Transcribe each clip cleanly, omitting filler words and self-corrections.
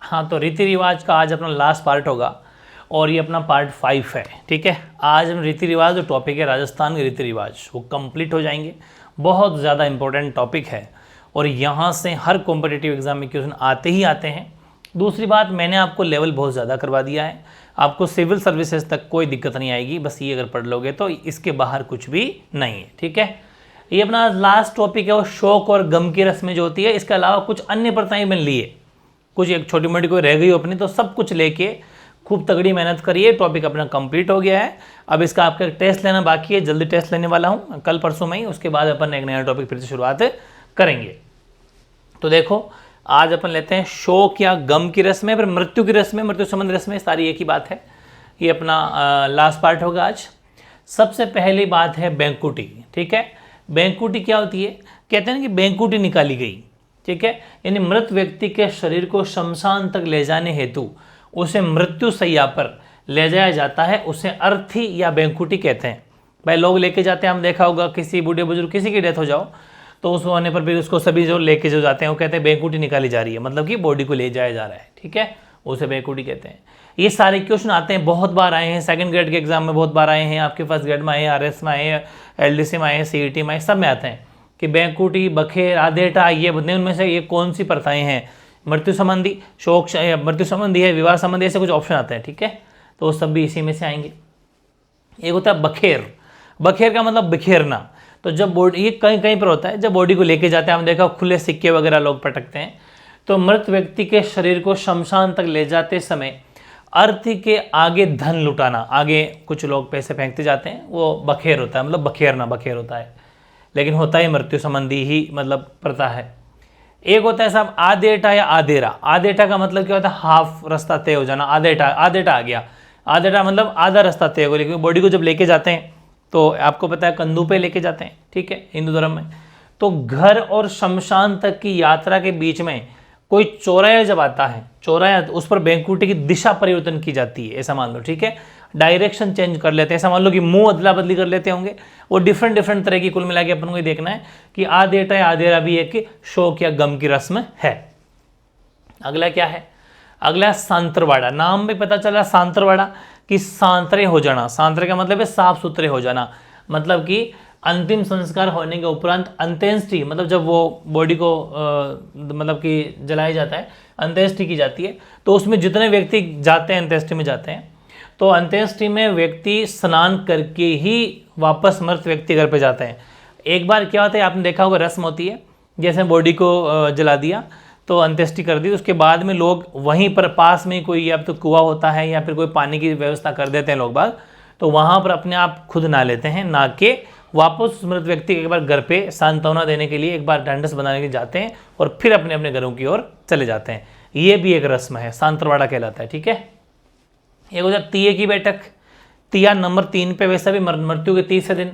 हाँ, तो रीति रिवाज का आज अपना लास्ट पार्ट होगा और ये अपना पार्ट 5 है। ठीक है, आज हम रीति रिवाज जो टॉपिक है राजस्थान के रीति रिवाज वो कंप्लीट हो जाएंगे। बहुत ज़्यादा इंपॉर्टेंट टॉपिक है और यहाँ से हर कॉम्पिटिटिव एग्जाम में क्वेश्चन आते ही आते हैं। दूसरी बात, मैंने आपको लेवल बहुत ज़्यादा करवा दिया है, आपको सिविल सर्विसेज तक कोई दिक्कत नहीं आएगी। बस ये अगर पढ़ लोगे तो इसके बाहर कुछ भी नहीं है। ठीक है, ये अपना लास्ट टॉपिक है वो शोक और गम की रस्में जो होती है। इसके अलावा कुछ अन्य प्रथाएं मैंने लिए, कुछ एक छोटी मोटी कोई रह गई अपनी, तो सब कुछ लेके खूब तगड़ी मेहनत करिए। टॉपिक अपना कंप्लीट हो गया है। अब इसका आपका टेस्ट लेना बाकी है, जल्दी टेस्ट लेने वाला हूँ कल परसों में ही। उसके बाद अपन एक नया टॉपिक फिर से शुरुआत करेंगे। तो देखो, आज अपन लेते हैं शोक या गम की रस्में, फिर मृत्यु की रस्में, मृत्यु संबंध रस्में, सारी एक ही बात है। ये अपना लास्ट पार्ट होगा आज। सबसे पहली बात है बैंकुटी। ठीक है, बैंकुटी क्या होती है? कहते हैं ना कि बैंकुटी निकाली गई। ठीक है, यानी मृत व्यक्ति के शरीर को शमशान तक ले जाने हेतु उसे मृत्यु शैया पर ले जाया जाता है, उसे अर्थी या बैंकुटी कहते हैं। भाई लोग लेके जाते हैं, हम देखा होगा किसी बूढ़े बुजुर्ग किसी की डेथ हो जाओ तो उस होने पर फिर उसको सभी जो लेके जो जाते हैं वो कहते हैं बैंकुटी निकाली जा रही है, मतलब कि बॉडी को ले जाया जा रहा है। ठीक है, उसे बैंकुटी कहते हैं। ये सारे क्वेश्चन आते हैं, बहुत बार आए हैं, सेकंड ग्रेड के एग्जाम में बहुत बार आए हैं, आपके फर्स्ट ग्रेड में आए हैं, आरएस में आए हैं, एलडीसी में आए हैं, सीईटी में आए, सब में आते हैं कि बैंकुटी, बखेर, आदेटा, ये बदले उनमें से ये कौन सी प्रथाएं हैं, मृत्यु संबंधी, शोक, मृत्यु संबंधी है, विवाह संबंधी, ऐसे कुछ ऑप्शन आते हैं। ठीक है, तो वो सब भी इसी में से आएंगे। एक होता है बखेर। बखेर का मतलब बिखेरना। तो जब बॉडी, ये कहीं कहीं पर होता है, जब बॉडी को लेके जाते हैं, हम देखा खुले सिक्के वगैरह लोग पटकते हैं, तो मृत व्यक्ति के शरीर को शमशान तक ले जाते समय अर्थी के आगे धन लुटाना, आगे कुछ लोग पैसे फेंकते जाते हैं, वो बखेर होता है, मतलब बखेरना, बखेर होता है, लेकिन होता है मृत्यु संबंधी ही मतलब प्रथा है। एक होता है साहब आदेटा या आदेरा। आदेटा का मतलब क्या होता है? हाफ रास्ता तय हो जाना। आदेटा, आदेटा आ गया। आदेटा मतलब आधा रास्ता तय हो गया। बॉडी को जब लेके जाते हैं तो आपको पता है कंधों पे लेके जाते हैं। ठीक है, हिंदू धर्म में तो घर और शमशान तक की यात्रा के बीच में कोई चौराया जब आता है, चौराया, उस पर बैंकुटी की दिशा परिवर्तन की जाती है, ऐसा मान लो। ठीक है, डायरेक्शन चेंज कर लेते हैं, ऐसा मान लो कि मुंह अदला बदली कर लेते होंगे। वो डिफरेंट तरह की, कुल मिला के अपन को ये देखना है कि आदेटा या आदेरा भी एक शोक या गम की रस्म है। अगला क्या है? अगला सांत्रवाड़ा। नाम भी पता चला सांत्रवाड़ा कि सांतरे हो जाना। सांतरे का मतलब है साफ सुथरे हो जाना, मतलब कि अंतिम संस्कार होने के उपरांत अंत्येष्टि, मतलब जब वो बॉडी को मतलब कि जलाया जाता है, अंत्येष्टि की जाती है, तो उसमें जितने व्यक्ति जाते हैं अंत्येष्टि में जाते हैं, तो अंत्येष्टि में व्यक्ति स्नान करके ही वापस मृत व्यक्ति घर पे जाते हैं। एक बार क्या होता है, आपने देखा होगा, रस्म होती है, जैसे बॉडी को जला दिया तो अंत्येष्टि कर दी, उसके बाद में लोग वहीं पर पास में कोई या तो कुआं होता है या फिर कोई पानी की व्यवस्था कर देते हैं लोग बाग, तो वहाँ पर अपने आप खुद नहा लेते हैं, नहा के वापस मृत व्यक्ति के एक बार घर पे सांत्वना देने के लिए, एक बार ढांढस बनाने के लिए जाते हैं और फिर अपने अपने घरों की ओर चले जाते हैं। ये भी एक रस्म है, सांत्रवाड़ा कहलाता है। ठीक है, एक हो जाता तीये की बैठक। तिया नंबर 3 पे, वैसा भी मृत्यु के तीसरे दिन,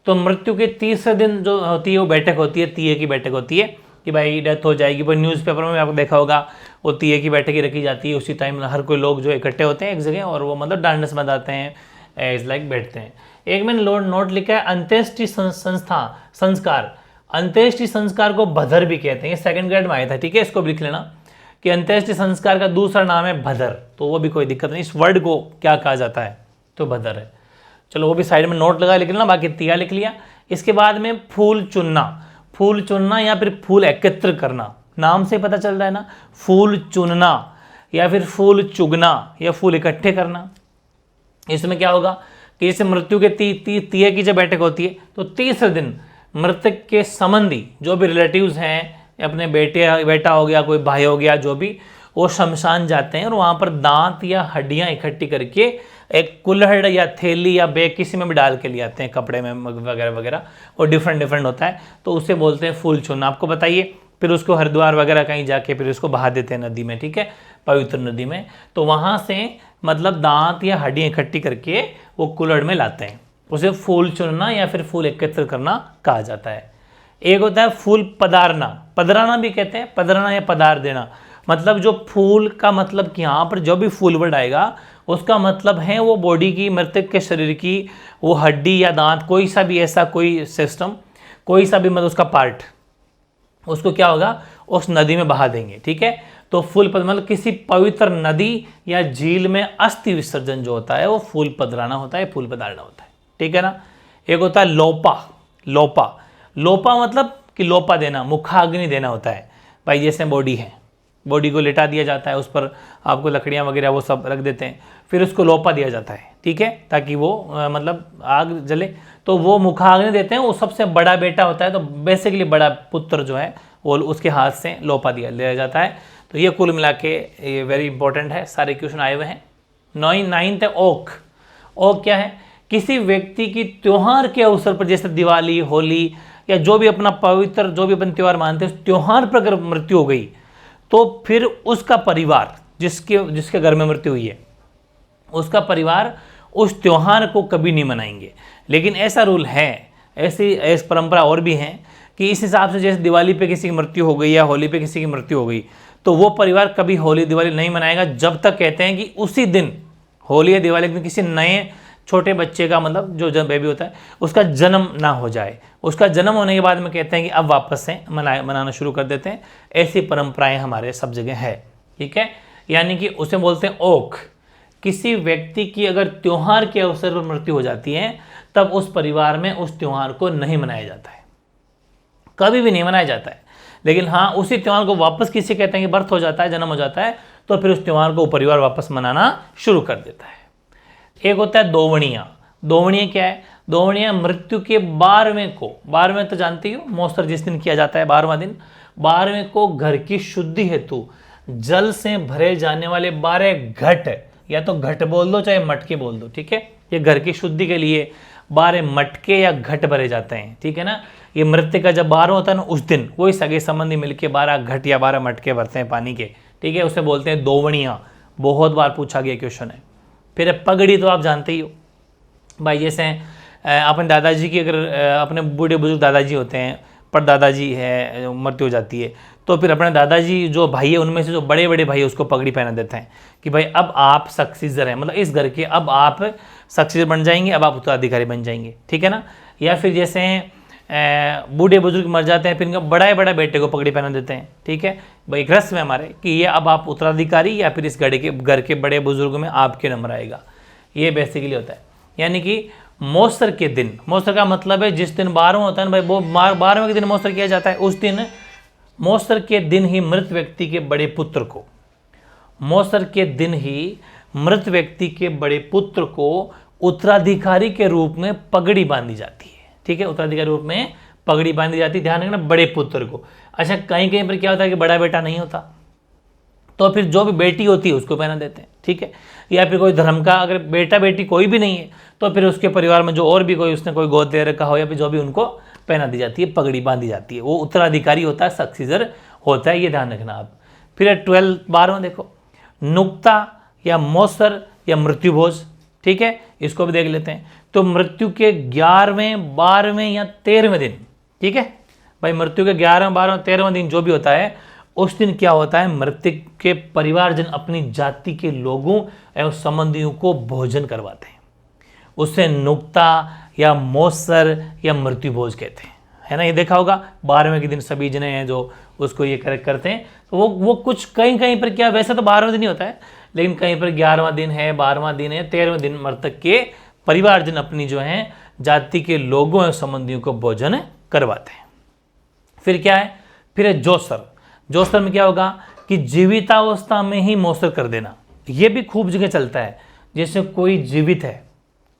तो मृत्यु के तीसरे दिन जो होती है वो बैठक होती है, तिये की बैठक होती है कि भाई डेथ हो जाएगी। पर न्यूज़पेपर में आपको देखा होगा वो तिये की बैठक ही रखी जाती है, उसी टाइम हर कोई लोग जो इकट्ठे होते हैं एक जगह और वो मतलब डांडस बंधाते हैं, एज लाइक बैठते हैं। एक मैंने नोट लिखा है अंत्येष्टि संस्कार। अंत्येष्टि संस्कार को भदर भी कहते हैं, ये सेकंड ग्रेड में आया था। ठीक है, इसको भी लिख लेना कि अंत्येष्टि संस्कार का दूसरा नाम है भदर, तो वो भी कोई दिक्कत नहीं, इस वर्ड को क्या कहा जाता है तो भदर है। चलो वो भी साइड में नोट लगा लिख लेना, बाकी तिया लिख लिया। इसके बाद में फूल चुनना। फूल चुनना या फिर फूल एकत्र करना, नाम से पता चल रहा है ना, फूल चुनना या फिर फूल चुगना या फूल इकट्ठे करना। इसमें क्या होगा कि जैसे मृत्यु के तिये की जब बैठक होती है तो तीसरे दिन मृतक के संबंधी जो भी रिलेटिव्स हैं, अपने बेटा हो गया, कोई भाई हो गया, जो भी, वो शमशान जाते हैं और वहाँ पर दांत या हड्डियाँ इकट्ठी करके एक कुल्हड़ या थैली या बैग किसी में भी डाल के ले आते हैं, कपड़े में वगैरह वगैरह, और डिफरेंट होता है, तो उसे बोलते हैं फूल चूना। आपको बताइए, फिर उसको हरिद्वार वगैरह कहीं जाके फिर उसको बहा देते हैं नदी में। ठीक है, पवित्र नदी में, तो वहाँ से मतलब दांत या हड्डियाँ इकट्ठी करके वो कुल्हड़ में लाते हैं, उसे फूल चुनना या फिर फूल एकत्र करना कहा जाता है। एक होता है फूल पधारना, पधराना भी कहते हैं, पधराना या पधार देना, मतलब जो फूल का मतलब कि यहाँ पर जो भी फूल वर्ड आएगा उसका मतलब है वो बॉडी की, मृतक के शरीर की वो हड्डी या दांत, कोई सा भी ऐसा कोई सिस्टम, कोई सा भी मतलब उसका पार्ट, उसको क्या होगा, उस नदी में बहा देंगे। ठीक है, तो फूल पद मतलब किसी पवित्र नदी या झील में अस्थि विसर्जन जो होता है वो फूल पधराना होता है, फूल पधारना होता है, ठीक है ना। एक होता है लोपा। लोपा लोपा मतलब कि लोपा देना, मुखाग्नि देना होता है। भाई जैसे बॉडी है, बॉडी को लेटा दिया जाता है, उस पर आपको लकड़ियाँ वगैरह वो सब रख देते हैं, फिर उसको लोपा दिया जाता है, ठीक है, ताकि वो मतलब आग जले, तो वो मुखाग्नि देते हैं। वो सबसे बड़ा बेटा होता है, तो बेसिकली बड़ा पुत्र जो है वो उसके हाथ से लोपा लिया जाता है। तो ये कुल मिला के ये वेरी इंपॉर्टेंट है, सारे क्वेश्चन आए हुए हैं। 9th है ओक। ओक क्या है? किसी व्यक्ति की त्योहार के अवसर पर, जैसे दिवाली, होली या जो भी अपना पवित्र जो भी अपन त्यौहार मानते हैं, उस त्योहार पर अगर मृत्यु हो गई तो फिर उसका परिवार, जिसके घर में मृत्यु हुई है, उसका परिवार उस त्योहार को कभी नहीं मनाएंगे। लेकिन ऐसा रूल है, ऐसी परंपरा और भी है कि इस हिसाब से, जैसे दिवाली पे किसी की मृत्यु हो गई या होली पे किसी की मृत्यु हो गई, तो वो परिवार कभी होली दिवाली नहीं मनाएगा जब तक, कहते हैं कि उसी दिन होली या दिवाली के दिन किसी नए छोटे बच्चे का, मतलब जो बेबी होता है, उसका जन्म ना हो जाए। उसका जन्म होने के बाद में कहते हैं कि अब वापस से मनाना शुरू कर देते हैं। ऐसी परंपराएं हमारे सब जगह है, ठीक है। यानी कि उसे बोलते हैं ओक। किसी व्यक्ति की अगर त्योहार के अवसर पर मृत्यु हो जाती है, तब उस परिवार में उस त्योहार को नहीं मनाया जाता है, कभी भी नहीं मनाया जाता है। लेकिन हाँ, उसी त्योहार को वापस किसी कहते हैं कि बर्थ हो जाता है, जन्म हो जाता है, तो फिर उस त्योहार को परिवार वापस मनाना शुरू कर देता है। एक होता है दोवणिया। दोवणिया क्या है? दोवणिया मृत्यु के 12वें को, 12वें तो जानती हो, मौसर जिस दिन किया जाता है, 12वां दिन, 12वें को घर की शुद्धि हेतु जल से भरे जाने वाले 12 घट, या तो घट बोल दो चाहे मटके बोल दो, ठीक है। ये घर की शुद्धि के लिए 12 मटके या घट भरे जाते हैं, ठीक है ना। ये मृत्यु का जब 12 होता है ना, उस दिन वही सगे संबंधी मिलके 12 घट या 12 मटके भरते हैं पानी के, ठीक है। उसे बोलते हैं दोवणिया। बहुत बार पूछा गया क्वेश्चन है। फिर पगड़ी तो आप जानते ही हो भाई, जैसे अपने दादाजी की, अगर अपने बूढ़े बुजुर्ग दादाजी होते हैं, परदादाजी है, मृत्यु हो जाती है, तो फिर अपने दादाजी जो भाई है, उनमें से जो बड़े बड़े भाई है, उसको पगड़ी पहना देते हैं कि भाई अब आप सक्सीजर हैं, मतलब इस घर के अब आप सक्सीजर बन जाएंगे, अब आप उत्तराधिकारी बन जाएंगे, ठीक है ना। या फिर जैसे बूढ़े बुजुर्ग मर जाते हैं, फिर इनका बड़ा बेटे को पगड़ी पहना देते हैं, ठीक है भाई। एक रस्म है हमारे कि ये अब आप उत्तराधिकारी, या फिर इस घर के बड़े बुजुर्ग में आपके नंबर आएगा। ये बेसिकली होता है। यानी कि मौसर के दिन, मौसर का मतलब है जिस दिन 12वां होता है ना भाई, वो 12वें के दिन मौसर किया जाता है। उस दिन, मौसर के दिन ही मृत व्यक्ति के बड़े पुत्र को, मौसर के दिन ही मृत व्यक्ति के बड़े पुत्र को उत्तराधिकारी के रूप में पगड़ी बांधी जाती है, ठीक है। उत्तराधिकारी रूप में पगड़ी बांधी जाती है, ध्यान रखना, बड़े पुत्र को। अच्छा, कहीं कहीं पर क्या होता है कि बड़ा बेटा नहीं होता, तो फिर जो भी बेटी होती है उसको पहना देते हैं, ठीक है। या फिर कोई धर्म का अगर बेटा बेटी कोई भी नहीं है, तो फिर उसके परिवार में जो और भी कोई उसने कोई गोद दे रखा हो, या फिर जो भी, उनको पहना दी जाती है, पगड़ी बांधी जाती है। वो उत्तराधिकारी होता है, सक्सीजर होता है, ये ध्यान रखना आप। फिर 12वां देखो, नुक्ता या मौसर या मृत्युभोज, ठीक है, इसको भी देख लेते हैं। तो मृत्यु के 11वें, 12वें या 13वें दिन, ठीक है भाई, मृत्यु के 11वें, 12वें, 13वें दिन जो भी होता है, उस दिन क्या होता है, मृतक के परिवारजन अपनी जाति के लोगों एवं संबंधियों को भोजन करवाते हैं। उसे नुक्ता या मौसर या मृत्युभोज कहते हैं, है ना। ये देखा होगा 12वें के दिन सभी जने हैं जो उसको ये करते हैं। तो वो कुछ कहीं पर क्या, वैसे तो 12वें दिन ही होता है, लेकिन कहीं पर 11वां दिन है, 12वां दिन है, 13वें दिन मृतक के परिवारजन अपनी जो है जाति के लोगों एवं संबंधियों को भोजन करवाते हैं। फिर क्या है, फिर है जोसर। जोसर में क्या होगा कि जीवितावस्था में ही मौसर कर देना। ये भी खूब जगह चलता है। जैसे कोई जीवित है,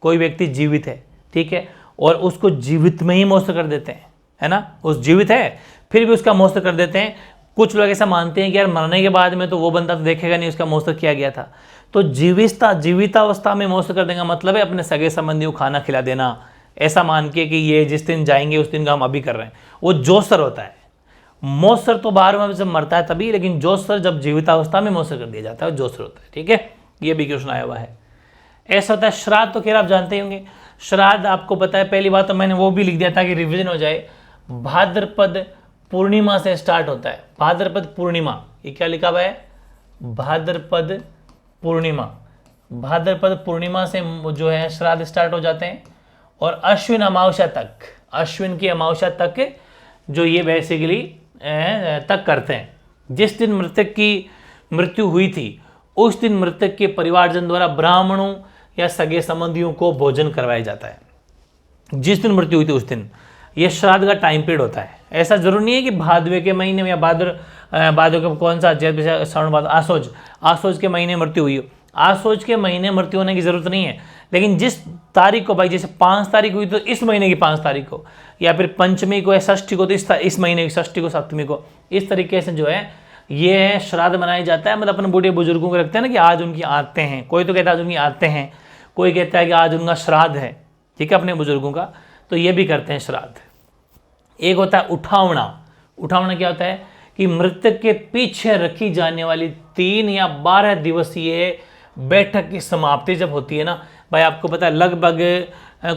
कोई व्यक्ति जीवित है, ठीक है, और उसको जीवित में ही मौसर कर देते हैं, है ना। उस जीवित है फिर भी उसका मौसर कर देते हैं। कुछ लोग ऐसा मानते हैं कि यार मरने के बाद में तो वो बंदा तो देखेगा नहीं उसका मौसर किया गया था, तो जीवितावस्था में मौसर कर देगा मतलब है अपने सगे संबंधियों को खाना खिला देना, ऐसा मान के कि ये जिस दिन जाएंगे उस दिन का हम अभी कर रहे हैं, वो जोसर होता है। मौसर तो 12वें जब मरता है तभी, लेकिन जोसर जब जीवितावस्था में मौसर कर दिया जाता है, जोसर होता है, ठीक है। ये भी क्वेश्चन आया हुआ है। ऐसा होता है श्राद्ध, तो खैर आप जानते ही होंगे। श्राद्ध आपको पता है, पहली बात तो मैंने वो भी लिख दिया था कि रिवीजन हो जाए। भाद्रपद पूर्णिमा से स्टार्ट होता है। भाद्रपद पूर्णिमा, ये क्या लिखा हुआ है, भाद्रपद पूर्णिमा। भाद्रपद पूर्णिमा से जो है श्राद्ध स्टार्ट हो जाते हैं, और अश्विन अमावस्या तक, अश्विन की अमावस्या तक जो ये बेसिकली तक करते हैं। जिस दिन मृतक की मृत्यु हुई थी उस दिन मृतक के परिवारजन द्वारा ब्राह्मणों या सगे संबंधियों को भोजन करवाया जाता है। जिस दिन मृत्यु हुई थी उस दिन, ये श्राद्ध का टाइम पीरियड होता है। ऐसा जरूरी नहीं है कि भादवे के महीने में या भादवे के कौन सा श्रावण भादव आसोज के महीने मृत्यु हुई हो, आसोज के महीने मृत्यु होने की जरूरत नहीं है। लेकिन जिस तारीख को भाई, जैसे 5 तारीख हुई तो इस महीने की 5 तारीख को, या फिर पंचमी को या षष्ठी को तो इस महीने की षष्ठी को, सप्तमी को, इस तरीके से जो है ये श्राद्ध मनाया जाता है। मतलब अपने बूढ़े बुजुर्गों को रखते हैं ना कि आज उनकी आते हैं, कोई तो कहता है आज उनकी आते हैं, कोई कहता है कि आज उनका श्राद्ध है, ठीक है, अपने बुजुर्गों का, तो ये भी करते हैं श्राद्ध। एक होता है उठावना। उठावना क्या होता है कि मृतक के पीछे रखी जाने वाली 3 या 12 दिवसीय बैठक की समाप्ति जब होती है ना भाई, आपको पता है लगभग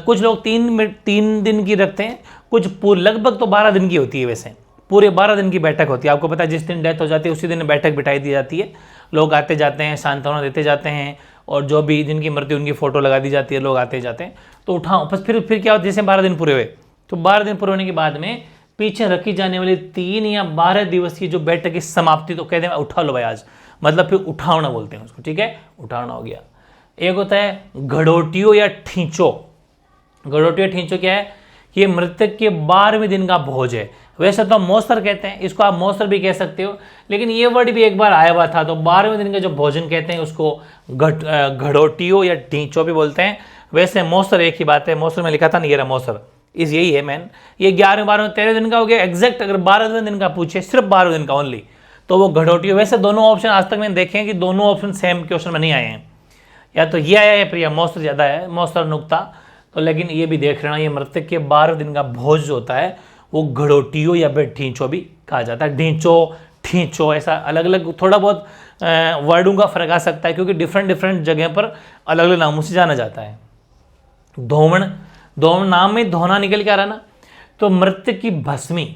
कुछ लोग 3 दिन की रखते हैं, कुछ लगभग तो 12 दिन की होती है। वैसे पूरे 12 दिन की बैठक होती है। आपको पता है जिस दिन डेथ हो जाती है उसी दिन बैठक बिठाई दी जाती है, लोग आते जाते हैं, सांत्वना देते जाते हैं, और जो भी जिनकी मृत्यु उनकी फोटो लगा दी जाती है, लोग आते जाते हैं। तो उठाओ बस, फिर क्या होता है, जैसे 12 दिन पूरे हुए तो 12 दिन पूरे होने के बाद में पीछे रखी जाने वाली 3 या 12 दिवसीय जो बैठक की समाप्ति, तो कहते हैं उठा लो भाई आज, मतलब फिर उठावना बोलते हैं उसको, ठीक है, उठावना हो गया। एक होता है घड़ोटियो या ठींचो। घड़ोटियो ठींचो क्या है, ये मृतक के 12वें दिन का भोज है। वैसे तो मौसर कहते हैं इसको, आप मौसर भी कह सकते हो, लेकिन ये वर्ड भी एक बार आया हुआ था, तो 12वें दिन का जो भोजन कहते हैं उसको घड़ोटियो या ठींचो भी बोलते हैं। वैसे मौसर एक ही बात है, मौसर में लिखा था नहीं, ये रहा मौसर, यही है मैन। ये 11वें 12वें 13वें दिन का हो गया एग्जैक्ट। अगर 12वें दिन का पूछे, सिर्फ 12वें दिन का ओनली, तो वो घड़ोटियो। वैसे दोनों ऑप्शन आज तक मैंने देखे हैं कि दोनों ऑप्शन सेम क्वेश्चन में नहीं आए हैं, या तो ये आया है फिर या मौसर ज़्यादा है, मौसर नुक्ता। तो लेकिन ये भी देख लेना, ये मृतक के 12वें दिन का भोज जो होता है वो घड़ोटियो या फिर ठींचो भी कहा जाता है। ढींचो, ठींचो, ऐसा अलग अलग थोड़ा बहुत वर्डों का फर्क आ सकता है, क्योंकि डिफरेंट जगह पर अलग अलग नामों से जाना जाता है। धोमण, धोमण नाम में धोना निकल के आ रहा ना, तो मृतक की भस्मी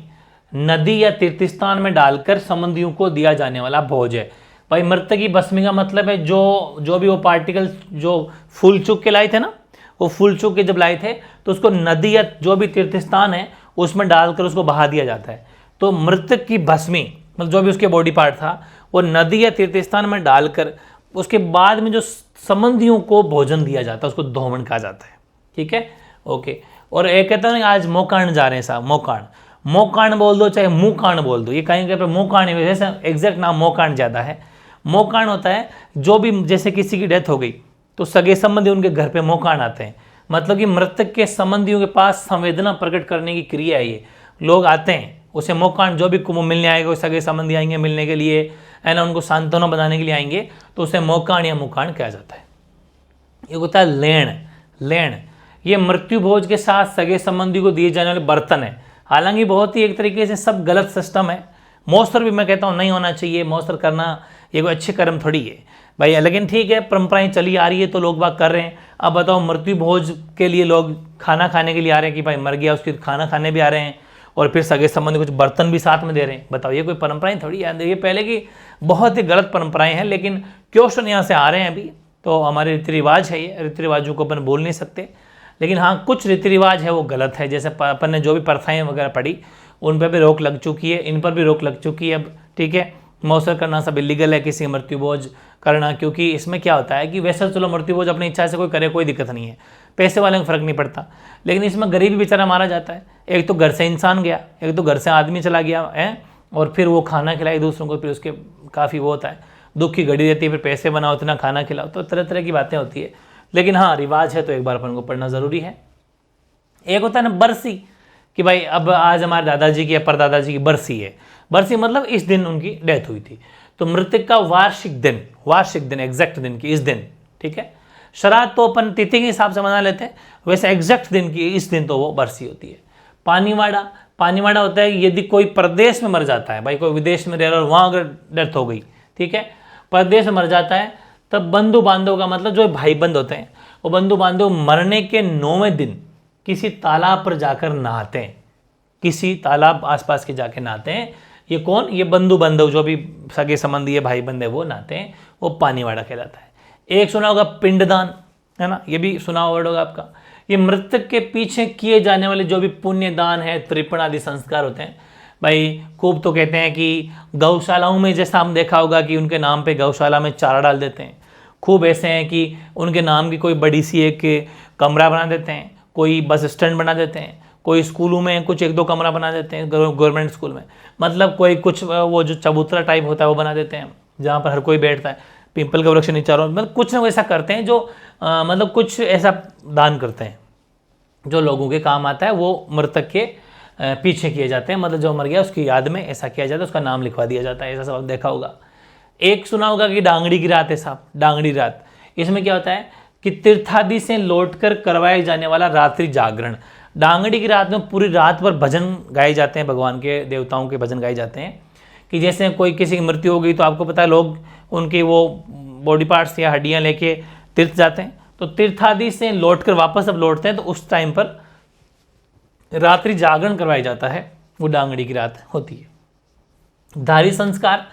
नदी या तीर्थस्थान में डालकर संबंधियों को दिया जाने वाला भोज है। भाई मृतक की भस्मी का मतलब है जो भी वो पार्टिकल जो फूल चूक के लाए थे ना, वो फूल चूक के जब लाए थे तो उसको नदी या जो भी तीर्थस्थान है उसमें डालकर उसको बहा दिया जाता है। तो मृतक की भस्मी मतलब जो भी उसके बॉडी पार्ट था वो नदी या तीर्थस्थान में डालकर उसके बाद में जो संबंधियों को भोजन दिया जाता है उसको धोमण कहा जाता है, ठीक है, ओके। और एक कहता है आज मोकाण जा रहे हैं साहब, मोकाण, मोकाण बोल दो चाहे मुकाण बोल दो, ये कहीं पर मोकाण है, जैसे एग्जैक्ट नाम मोकाण ज़्यादा है। मोकाण होता है जो भी, जैसे किसी की डेथ हो गई तो सगे संबंधी उनके घर पे मोकाण आते हैं, मतलब कि मृतक के संबंधियों के पास संवेदना प्रकट करने की क्रिया है। ये लोग आते हैं, उसे मोकाण, जो भी मिलने आएगा, सगे संबंधी आएंगे मिलने के लिए, है ना, उनको सांत्वना बनाने के लिए आएंगे, तो उसे मोकाण या मुकाण कहा जाता है। एक होता है लेण। लेण ये मृत्यु भोज के साथ सगे संबंधी को दिए जाने वाले बर्तन है। हालांकि बहुत ही एक तरीके से सब गलत सिस्टम है। मौसर भी मैं कहता हूँ नहीं होना चाहिए, मौसर करना ये कोई अच्छे कर्म थोड़ी है भाई, लेकिन ठीक है, परंपराएं चली आ रही है तो लोग बाग कर रहे हैं। अब बताओ मृत्यु भोज के लिए लोग खाना खाने के लिए आ रहे हैं कि भाई मर गया उसके खाना खाने भी आ रहे हैं, और फिर सगे संबंधी कुछ बर्तन भी साथ में दे रहे हैं। बताओ ये कोई परंपराएं थोड़ी है, ये पहले की बहुत ही गलत परंपराएं हैं, लेकिन क्वेश्चन यहाँ से आ रहे हैं अभी, तो हमारे रीति रिवाज है, ये रीति रिवाजों को अपन बोल नहीं सकते। लेकिन हाँ कुछ रीति रिवाज है वो गलत है, जैसे अपन ने जो भी प्रथाएं वगैरह पढ़ी उन पर भी रोक लग चुकी है, इन पर भी रोक लग चुकी है अब, ठीक है। मौसर करना सब इलीगल है, किसी मृत्यु भोज करना, क्योंकि इसमें क्या होता है कि वैसे चलो मृत्यु भोज अपनी इच्छा से कोई करे कोई दिक्कत नहीं है, पैसे वाले को फर्क नहीं पड़ता, लेकिन इसमें गरीब बेचारा मारा जाता है। एक तो घर से इंसान गया, एक तो घर से आदमी चला गया है, और फिर वो खाना खिलाए दूसरों को, फिर उसके काफ़ी वो होता है, दुख की घड़ी रहती है, फिर पैसे बनाओ इतना खाना खिलाओ, तो तरह तरह की बातें होती है। लेकिन हाँ रिवाज है तो एक बार अपन को पढ़ना ज़रूरी है। एक होता है ना बरसी, कि भाई अब आज हमारे दादाजी की या परदादाजी की बरसी है। बरसी मतलब इस दिन उनकी डेथ हुई थी, तो मृतक का वार्षिक दिन एग्जैक्ट दिन की इस दिन, ठीक है। श्राद्ध तो अपन तिथि के हिसाब से मना लेते हैं, वैसे एग्जैक्ट दिन की इस दिन तो वो बरसी होती है। पानीवाड़ा, पानीवाड़ा होता है यदि कोई प्रदेश में मर जाता है, भाई कोई विदेश में रह रहा है और वहाँ अगर डेथ हो गई, ठीक है, प्रदेश में मर जाता है, तब बंधु बांधव का मतलब जो भाई बंध होते हैं वो बंधु बांधव मरने के 9वें दिन किसी तालाब पर जाकर नहाते हैं, किसी तालाब आसपास के जाके नहाते हैं। ये कौन, ये बंधु बांधव जो भी सगे संबंधी है भाई बंधे वो नहाते हैं, वो पानीवाड़ा कहलाता है। एक सुना होगा पिंडदान, है ना, ये भी सुना वर्ड होगा आपका। ये मृतक के पीछे किए जाने वाले जो भी पुण्य दान है, तृपण आदि संस्कार होते हैं, भाई खूब तो कहते हैं कि गौशालाओं में जैसा हम देखा होगा कि उनके नाम पे गौशाला में चारा डाल देते हैं, खूब ऐसे हैं कि उनके नाम की कोई बड़ी सी एक कमरा बना देते हैं, कोई बस स्टैंड बना देते हैं, कोई स्कूलों में कुछ एक दो कमरा बना देते हैं गवर्नमेंट स्कूल में, मतलब कोई कुछ वो जो चबूतरा टाइप होता है वो बना देते हैं जहाँ पर हर कोई बैठता है, पीपल का वृक्ष नीचे, मतलब कुछ ना ऐसा करते हैं जो मतलब कुछ ऐसा दान करते हैं जो लोगों के काम आता है, वो मृतक के पीछे किए जाते हैं, मतलब जो मर गया उसकी याद में ऐसा किया जाता है, उसका नाम लिखवा दिया जाता है, ऐसा सब देखा होगा। एक सुना होगा कि डांगड़ी की रात है साहब, डांगड़ी रात, इसमें क्या होता है कि तीर्थादि से लौटकर करवाए जाने वाला रात्रि जागरण। डांगड़ी की रात में पूरी रात भर भजन गाए जाते हैं, भगवान के देवताओं के भजन गाए जाते हैं, कि जैसे कोई किसी की मृत्यु हो गई तो आपको पता है लोग उनकी वो बॉडी पार्ट्स या हड्डियां लेके तीर्थ जाते हैं, तो तीर्थादि से लौटकर वापस जब लौटते हैं तो उस टाइम पर रात्रि जागरण करवाया जाता है, वो डांगड़ी की रात होती है। धारी संस्कार,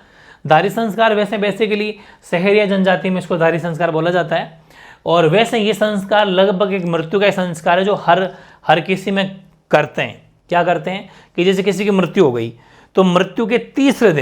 धारी संस्कार वैसे बेसिकली शहरिया जनजाति में इसको धारी संस्कार बोला जाता है, और वैसे ये संस्कार लगभग एक मृत्यु का संस्कार है जो हर किसी में करते हैं। क्या करते हैं कि जैसे किसी की मृत्यु हो गई तो मृत्यु के तीसरे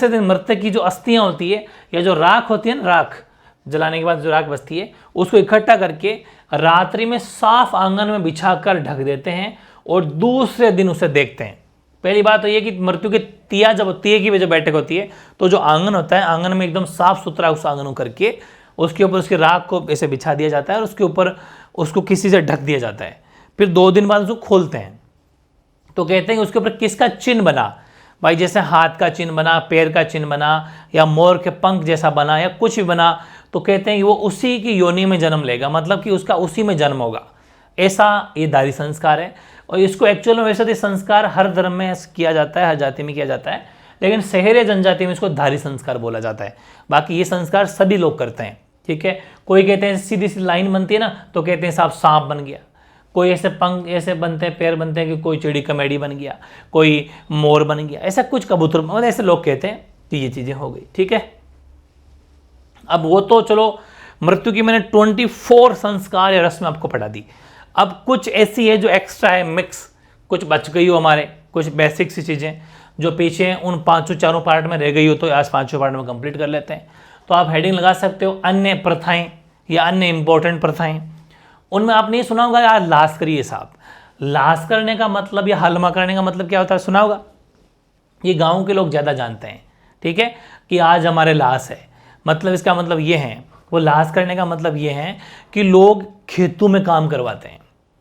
दिन मृतक की जो अस्थियां होती है या जो राख होती है ना, राख जलाने के बाद जो राख बचती है उसको इकट्ठा करके रात्रि में साफ आंगन में बिछाकर ढक देते हैं और दूसरे दिन उसे देखते हैं। पहली बात तो ये कि मृत्यु की तिया जब तिये की जब बैठक होती है तो जो आंगन होता है, आंगन में एकदम साफ सुथरा उस आंगन को करके उसके ऊपर उसकी राख को ऐसे बिछा दिया जाता है और उसके ऊपर उसको किसी से ढक दिया जाता है। फिर 2 दिन बाद उसको खोलते हैं तो कहते हैं कि उसके ऊपर किसका चिन्ह बना, भाई जैसे हाथ का चिन्ह बना, पैर का चिन्ह बना, या मोर के पंख जैसा बना, या कुछ भी बना, तो कहते हैं कि वो उसी की योनि में जन्म लेगा, मतलब कि उसका उसी में जन्म होगा। ऐसा ये दारी संस्कार है, और इसको एक्चुअल में वैसे तो संस्कार हर धर्म में किया जाता है, हर जाति में किया जाता है, लेकिन शहरी जनजाति में इसको धारी संस्कार बोला जाता है। बाकी ये संस्कार सभी लोग करते हैं, ठीक है। कोई कहते हैं सीधी सी लाइन बनती है ना तो कहते हैं साहब सांप बन गया, कोई ऐसे पंख ऐसे बनते हैं, पैर बनते हैं कि कोई चिड़ी कमेडी बन गया, कोई मोर बन गया, ऐसा कुछ कबूतर, मतलब ऐसे लोग कहते हैं कि ये चीज़ें हो गई, ठीक है। अब वो तो चलो मृत्यु की मैंने 24 संस्कार या रस्में आपको पढ़ा दी। अब कुछ ऐसी है जो एक्स्ट्रा है, मिक्स, कुछ बच गई हो हमारे, कुछ बेसिक सी चीज़ें जो पीछे उन 5 पार्ट में रह गई हो तो आज 5 पार्ट में कंप्लीट कर लेते हैं। तो आप हेडिंग लगा सकते हो अन्य प्रथाएं या अन्य इंपॉर्टेंट प्रथाएं। उनमें आपने ये सुना होगा यार लाश करिए साहब, लाश करने का मतलब या हलमा करने का मतलब क्या होता है, सुना होगा। ये गाँव के लोग ज़्यादा जानते हैं, ठीक है, कि आज हमारे लाश है, मतलब इसका मतलब ये है, वो लाश करने का मतलब ये है कि लोग खेतों में काम करवाते हैं,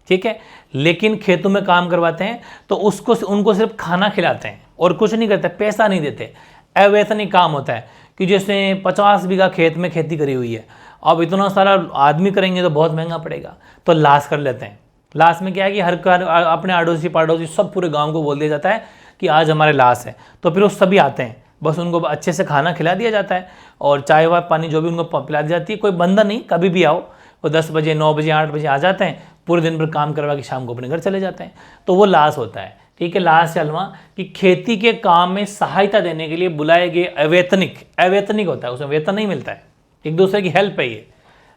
ठीक है, लेकिन खेतों में काम करवाते हैं तो उनको सिर्फ खाना खिलाते हैं और कुछ नहीं करते, पैसा नहीं देते। अवैतनिक काम होता है कि जैसे 50 बीघा खेत में खेती करी हुई है, अब इतना सारा आदमी करेंगे तो बहुत महंगा पड़ेगा, तो लाश कर लेते हैं। लाश में क्या है कि हर अपने आड़ोसी पाड़ोसी सब पूरे गाँव को बोल दिया जाता है कि आज हमारे लाश है, तो फिर वो सभी आते हैं, बस उनको अच्छे से खाना खिला दिया जाता है और चाय वाय पानी जो भी उनको पिला दी जाती है। कोई बंदा नहीं, कभी भी आओ, वो 10 बजे 9 बजे 8 बजे आ जाते हैं, पूरे दिन भर काम करवा के शाम को अपने घर चले जाते हैं, तो वो लाश होता है, ठीक है। लाश हलवा कि खेती के काम में सहायता देने के लिए बुलाए गए अवैतनिक होता है, उसमें वेतन नहीं मिलता है, एक दूसरे की हेल्प है। ये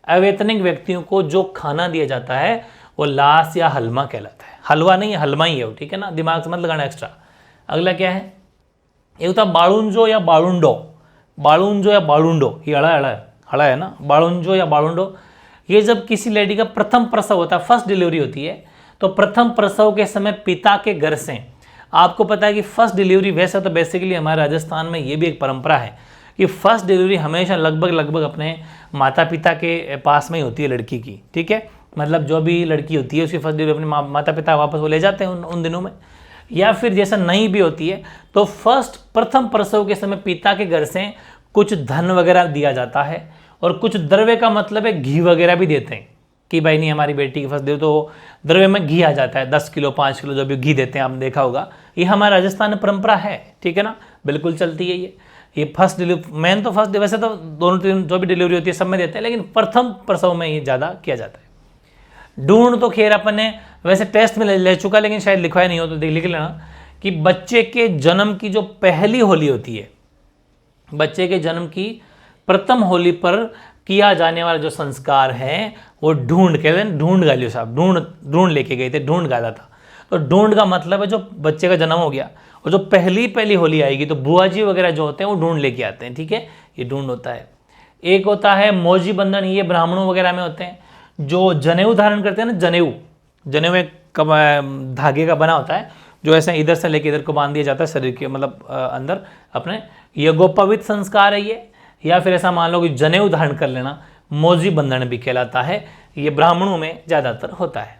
अवैतनिक व्यक्तियों को जो खाना दिया जाता है वो लाश या हलमा कहलाता है। हलवा नहीं है, हलमा ही है वो, ठीक है ना, दिमाग से मत लगाना एक्स्ट्रा। अगला क्या है, ये होता है बाळुंजो या बाळुंडो, बाळुंजो या बाळुंडो, ये हड़ा है ना, बाळुंजो या बाळुंडो। ये जब किसी लेडी का प्रथम प्रसव होता है, फर्स्ट डिलीवरी होती है, तो प्रथम प्रसव के समय पिता के घर से, आपको पता है कि फर्स्ट डिलीवरी, वैसे तो बेसिकली हमारे राजस्थान में ये भी एक परंपरा है कि फर्स्ट डिलीवरी हमेशा लगभग अपने माता पिता के पास में ही होती है लड़की की, ठीक है, मतलब जो भी लड़की होती है उसकी फर्स्ट डिलीवरी अपने माता पिता वापस वो ले जाते हैं उन दिनों में, या फिर जैसा नहीं भी होती है तो प्रथम प्रसव के समय पिता के घर से कुछ धन वगैरह दिया जाता है, और कुछ द्रव्य का मतलब है घी वगैरह भी देते हैं कि भाई नहीं हमारी बेटी की फर्स्ट डिलीवरी, तो द्रव्य में घी आ जाता है, 10 किलो 5 किलो जो भी घी देते हैं, आपने देखा होगा, ये हमारे राजस्थान में परंपरा है, ठीक है ना, बिल्कुल चलती है ये फर्स्ट डिलीवरी, मेन तो फर्स्ट, वैसे तो दोनों तीन जो भी डिलीवरी होती है सब में देते हैं, लेकिन प्रथम प्रसव में ये ज़्यादा किया जाता है। ढूंढ तो खैर अपन ने वैसे टेस्ट में ले चुका, लेकिन शायद लिखवाया नहीं हो तो लिख लेना कि बच्चे के जन्म की जो पहली होली होती है, बच्चे के जन्म की प्रथम होली पर किया जाने वाला जो संस्कार है वो ढूंढ, कहते हैं ढूंढ गालियो साहब, ढूंढ लेके गए थे, ढूंढ गाला था। तो ढूंढ का मतलब है जो बच्चे का जन्म हो गया और जो पहली पहली होली आएगी तो बुआ जी वगैरह जो होते हैं वो ढूंढ लेके आते हैं, ठीक है, ये ढूंढ होता है। एक होता है मौजी बंधन, ये ब्राह्मणों वगैरह में होते हैं, जो जनेऊ धारण करते हैं ना, जनेऊ, जनेऊ एक धागे का बना होता है जो ऐसे इधर से लेके इधर को बांध दिया जाता है शरीर के मतलब अंदर अपने, यज्ञोपवीत संस्कार है ये, या फिर ऐसा मान लो कि जनेऊ धारण कर लेना मौजी बंधन भी कहलाता है, ये ब्राह्मणों में ज़्यादातर होता है।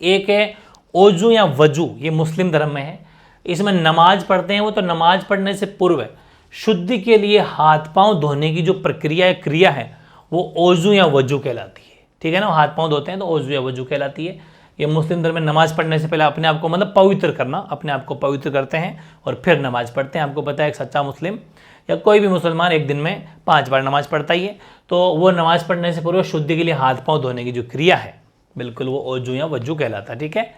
एक है ओजू या वजू, ये मुस्लिम धर्म में है, इसमें नमाज पढ़ते हैं वो, तो नमाज पढ़ने से पूर्व शुद्धि के लिए हाथ पांव धोने की जो प्रक्रिया या क्रिया है वो ओजू या वजू कहलाती है, ठीक है ना, हाथ पांव धोते हैं तो ओजू या वजू कहलाती है। ये मुस्लिम धर्म में नमाज पढ़ने से पहले अपने आप को मतलब पवित्र करना, अपने आप को पवित्र करते हैं और फिर नमाज पढ़ते हैं। आपको पता है एक सच्चा मुस्लिम या कोई भी मुसलमान एक दिन में 5 बार नमाज पढ़ता ही है, तो वो नमाज पढ़ने से पूर्व शुद्धि के लिए हाथ पांव धोने की जो क्रिया है बिल्कुल वो ओजू या वजू कहलाता है, ठीक है।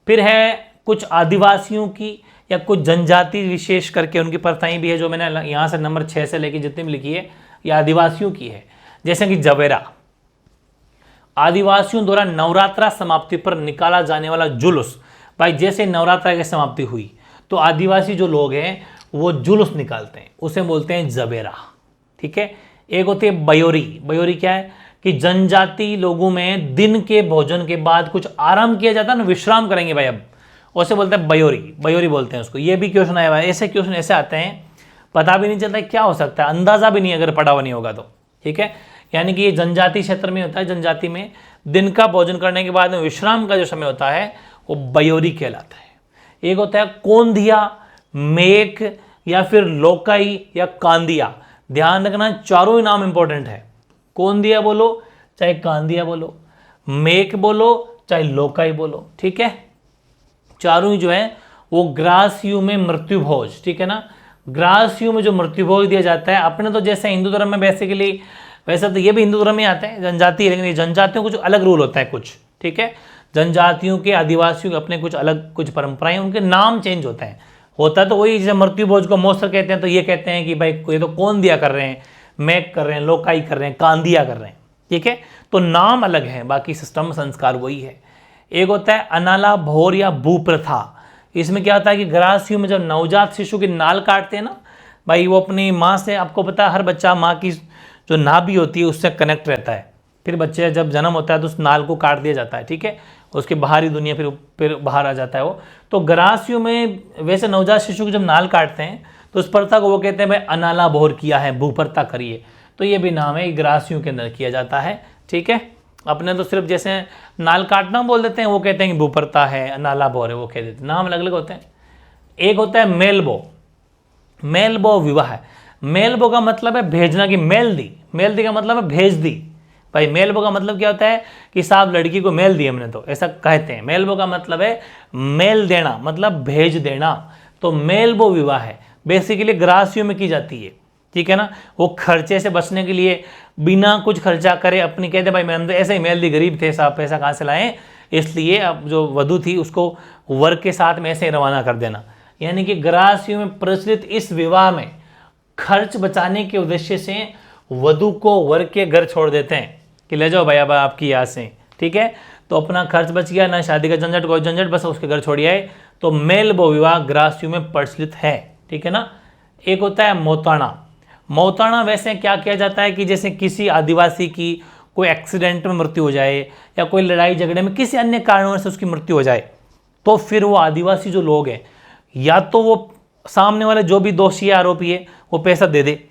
फिर है कुछ आदिवासियों की या कुछ जनजाति विशेष करके उनकी प्रथाएं भी है, जो मैंने यहाँ से नंबर 6 से लेके जितनी भी लिखी है ये आदिवासियों की है। जैसे कि जवेरा, आदिवासियों द्वारा नवरात्रा समाप्ति पर निकाला जाने वाला जुलूस, भाई जैसे नवरात्रा की समाप्ति हुई तो आदिवासी जो लोग हैं वो जुलूस निकालते हैं, उसे बोलते हैं जवेरा, ठीक है। एक होती है बयोरी, बयोरी क्या है कि जनजाति लोगों में दिन के भोजन के बाद कुछ आराम किया जाता है ना, विश्राम करेंगे भाई अब, उसे बोलते हैं बयोरी, बयोरी बोलते हैं उसको। ये भी क्वेश्चन आया हुआ है, ऐसे क्वेश्चन ऐसे आते हैं पता भी नहीं चलता क्या हो सकता है, अंदाजा भी नहीं अगर पढ़ा हुआ नहीं होगा तो, ठीक है। यानी कि ये जनजाति क्षेत्र में होता है, जनजाति में दिन का भोजन करने के बाद में विश्राम का जो समय होता है वो बयोरी कहलाता है। एक होता है कोंधिया, मेक या फिर लोकाई या कांदिया। ध्यान रखना चारों ही नाम इंपॉर्टेंट है, कोंधिया बोलो चाहे कांदिया बोलो, मेक बोलो चाहे लोकाई बोलो, ठीक है। चारों ही जो है वो ग्रासयू में मृत्यु भोज, ठीक है ना, ग्रासयू में जो मृत्यु भोज दिया जाता है। अपने तो जैसे हिंदू धर्म में बेसिकली, वैसे तो ये भी हिंदू धर्म में आते हैं जनजाति है, लेकिन ये जनजातियों को कुछ अलग रूल होता है कुछ, ठीक है। जनजातियों के आदिवासियों के अपने कुछ अलग कुछ परंपराएं, उनके नाम चेंज होते हैं, होता है तो वही, जैसे मृत्यु भोज को मौसर कहते हैं तो ये कहते हैं कि भाई ये तो कौन दिया कर रहे हैं, मैक कर रहे हैं, लोकाई कर रहे हैं, कांदिया कर रहे हैं, ठीक है। तो नाम अलग है, बाकी सिस्टम संस्कार वही है। एक होता है अनाला भोर या भू प्रथा, इसमें क्या होता है कि ग्रासयू में जब नवजात शिशु की नाल काटते हैं ना भाई, वो अपनी माँ से, आपको पता है हर बच्चा माँ की जो नाभि होती है उससे कनेक्ट रहता है, फिर बच्चे जब जन्म होता है तो उस नाल को काट दिया जाता है, ठीक है, उसके बाहरी दुनिया फिर बाहर आ जाता है वो। तो ग्रासयू में वैसे नवजात शिशु की जब नाल काटते हैं तो उस प्रथा को वो कहते हैं भाई अनाला भोर किया है, भूप्रथा करिए, तो ये भी नाम है, ग्रासयू के अंदर किया जाता है, ठीक है। अपने तो सिर्फ जैसे नाल काटना बोल देते हैं, वो कहते हैं कि भूप्रथा है, अनाला भोर है, वो कह देते हैं, नाम अलग अलग होते हैं। एक होता है मेलबो, मेलबो विवाह है, मेलबो का मतलब है भेजना, की मेल दी, मेल दी का मतलब है भेज दी। भाई मेलबो का मतलब क्या होता है कि साहब लड़की को मेल दी हमने, तो ऐसा कहते हैं। मेलबो का मतलब है मेल देना, मतलब भेज देना, तो मेलबो विवाह है, बेसिकली ग्रासयू में की जाती है, ठीक है ना। वो खर्चे से बचने के लिए बिना कुछ खर्चा करे अपनी कहते भाई मैंने तो ऐसे ही मेल दी, गरीब थे साहब पैसा कहाँ से लाएं, इसलिए अब जो वधू थी उसको वर के साथ में ऐसे ही रवाना कर देना। यानी कि ग्रासयू में प्रचलित इस विवाह में खर्च बचाने के उद्देश्य से वधू को वर के घर छोड़ देते हैं कि ले जाओ भाई अब आपकी यहाँ से, ठीक है। तो अपना खर्च बच गया, ना शादी का झंझट कोई झंझट, बस उसके घर छोड़ आए। तो मेलबो विवाह ग्रासयू में प्रचलित है, ठीक है ना। एक होता है मौताना, मौताना वैसे क्या किया जाता है कि जैसे किसी आदिवासी की कोई एक्सीडेंट में मृत्यु हो जाए या कोई लड़ाई झगड़े में किसी अन्य कारणों से उसकी मृत्यु हो जाए, तो फिर वो आदिवासी जो लोग हैं या तो वो सामने वाले जो भी दोषी आरोपी है वो पैसा दे दे,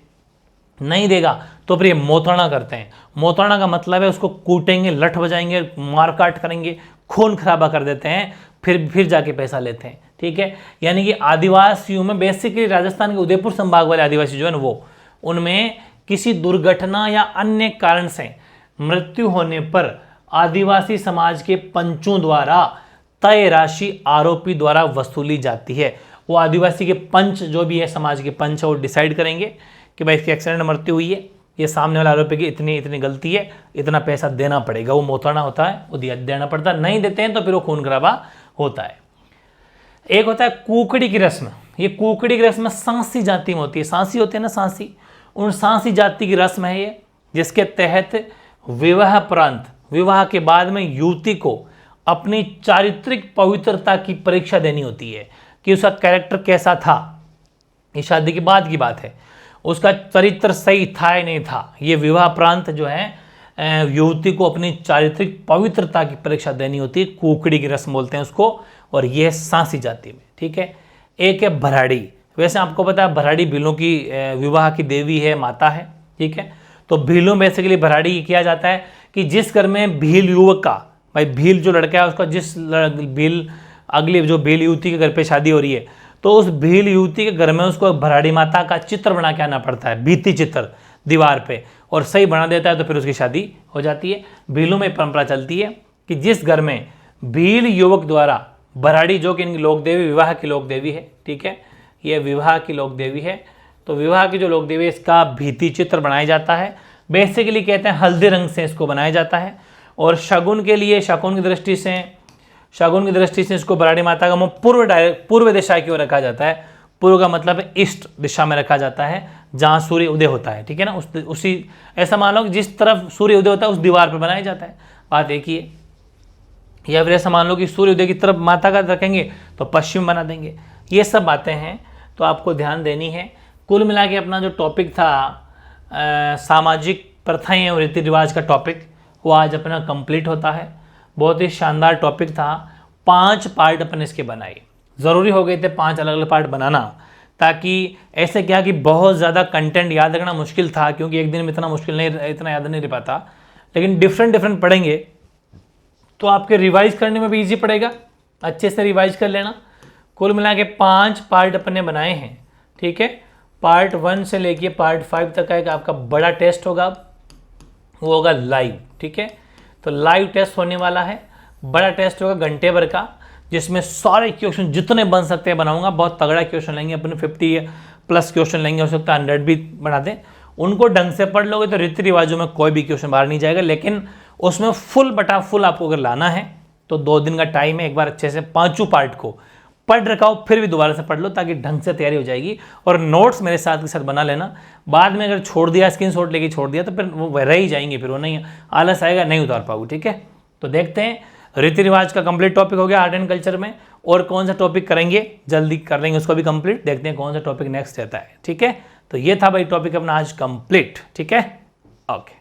नहीं देगा तो फिर ये मोताना करते हैं। मोताना का मतलब है उसको कूटेंगे, लठ बजाएंगे, मारकाट करेंगे, खून खराबा कर देते हैं, फिर जाके पैसा लेते हैं, ठीक है। यानी कि आदिवासियों में बेसिकली राजस्थान के उदयपुर संभाग वाले आदिवासी जो है ना वो, उनमें किसी दुर्घटना या अन्य कारण से मृत्यु होने पर आदिवासी समाज के पंचों द्वारा तय राशि आरोपी द्वारा वसूली जाती है। वो आदिवासी के पंच जो भी है, समाज के पंच वो डिसाइड करेंगे कि भाई इसकी एक्सीडेंट में मृत्यु हुई है, ये सामने वाले आरोपी की इतनी इतनी गलती है, इतना पैसा देना पड़ेगा। वो मोताना होता है, वो देना पड़ता है, नहीं देते हैं तो फिर वो खून खराबा होता है। एक होता है कुकड़ी की रस्म। ये कुकड़ी की रस्म सांसी जाति में होती है, सांसी होते हैं ना सांसी, उन सांसी जाति की रस्म है ये, जिसके तहत विवाह प्रांत, विवाह के बाद में युवती को अपनी चारित्रिक पवित्रता की परीक्षा देनी होती है कि उसका कैरेक्टर कैसा था, ये शादी के बाद की बात है, उसका चरित्र सही था या नहीं था। ये विवाह प्रांत जो है युवती को अपनी चारित्रिक पवित्रता की परीक्षा देनी होती है, कुकड़ी की रस्म बोलते हैं उसको, और ये है सांसी जाति में, ठीक है। एक है भराड़ी, वैसे आपको पता है भराड़ी भीलों की विवाह की देवी है, माता है, ठीक है। तो भीलों बेसिकली भराड़ी किया जाता है कि जिस घर में भील युवक का, भाई भील जो लड़का है उसका जिस भील अगली जो भील युवती के घर पे शादी हो रही है, तो उस भील युवती के घर में उसको भराड़ी माता का चित्र बना के आना पड़ता है, भित्ति चित्र दीवार पे, और सही बना देता है तो फिर उसकी शादी हो जाती है। भीलों में परंपरा चलती है कि जिस घर में भील युवक द्वारा भराड़ी, जो कि इनकी लोक देवी, विवाह की लोक देवी है, ठीक है, ये विवाह की लोक देवी है, तो विवाह की जो लोक देवी है इसका भित्ति चित्र बनाया जाता है। बेसिकली कहते हैं हल्दी रंग से इसको बनाया जाता है, और शगुन के लिए, शगुन की दृष्टि से इसको भराड़ी माता का मुंह पूर्व दिशा की ओर रखा जाता है। पूर्व का मतलब है ईस्ट दिशा में रखा जाता है, जहाँ सूर्य उदय होता है, ठीक है ना, उसी ऐसा मान लो कि जिस तरफ सूर्य उदय होता है उस दीवार पर बनाया जाता है, बात एक ही है। या फिर ऐसा मान लो कि सूर्य उदय की तरफ माता का रखेंगे तो पश्चिम बना देंगे। ये सब बातें हैं, तो आपको ध्यान देनी है। कुल मिला के अपना जो टॉपिक था सामाजिक प्रथाएं और रीति रिवाज का टॉपिक, वो आज अपना कंप्लीट होता है। बहुत ही शानदार टॉपिक था, 5 पार्ट अपन इसके बनाए, ज़रूरी हो गए थे 5 अलग अलग पार्ट बनाना, ताकि ऐसे क्या कि बहुत ज़्यादा कंटेंट याद रखना मुश्किल था, क्योंकि एक दिन में इतना मुश्किल नहीं, इतना याद नहीं रह पाता। लेकिन डिफरेंट पढ़ेंगे तो आपके रिवाइज करने में भी इजी पड़ेगा, अच्छे से रिवाइज कर लेना। कुल मिला के 5 पार्ट अपने बनाए हैं, ठीक है। पार्ट 1 से लेके पार्ट 5 तक का एक आपका बड़ा टेस्ट होगा, वो होगा लाइव, ठीक है। तो लाइव टेस्ट होने वाला है, बड़ा टेस्ट होगा घंटे भर का, जिसमें सारे क्वेश्चन जितने बन सकते हैं बनाऊंगा। बहुत तगड़ा क्वेश्चन लेंगे अपने, 50+ क्वेश्चन लेंगे, हो सकता है 100 भी बना दें। उनको ढंग से पढ़ लोगे तो रीति रिवाजों में कोई भी क्वेश्चन बाहर नहीं जाएगा। लेकिन उसमें फुल बटा फुल आपको अगर लाना है तो 2 दिन का टाइम है, एक बार अच्छे से 5 पार्ट को पढ़ रखा हो, फिर भी दोबारा से पढ़ लो, ताकि ढंग से तैयारी हो जाएगी। और नोट्स मेरे साथ के साथ बना लेना, बाद में अगर छोड़ दिया, स्क्रीनशॉट लेके छोड़ दिया तो फिर वो रह ही जाएंगे, फिर वो नहीं आलस आएगा, नहीं उतार पाओगे, ठीक है। तो देखते हैं, रीति रिवाज का कंप्लीट टॉपिक हो गया आर्ट एंड कल्चर में, और कौन सा टॉपिक करेंगे, जल्दी कर लेंगे उसको भी कंप्लीट। देखते हैं कौन सा टॉपिक नेक्स्ट रहता है, ठीक है। तो ये था भाई टॉपिक अपना आज कंप्लीट, ठीक है, ओके।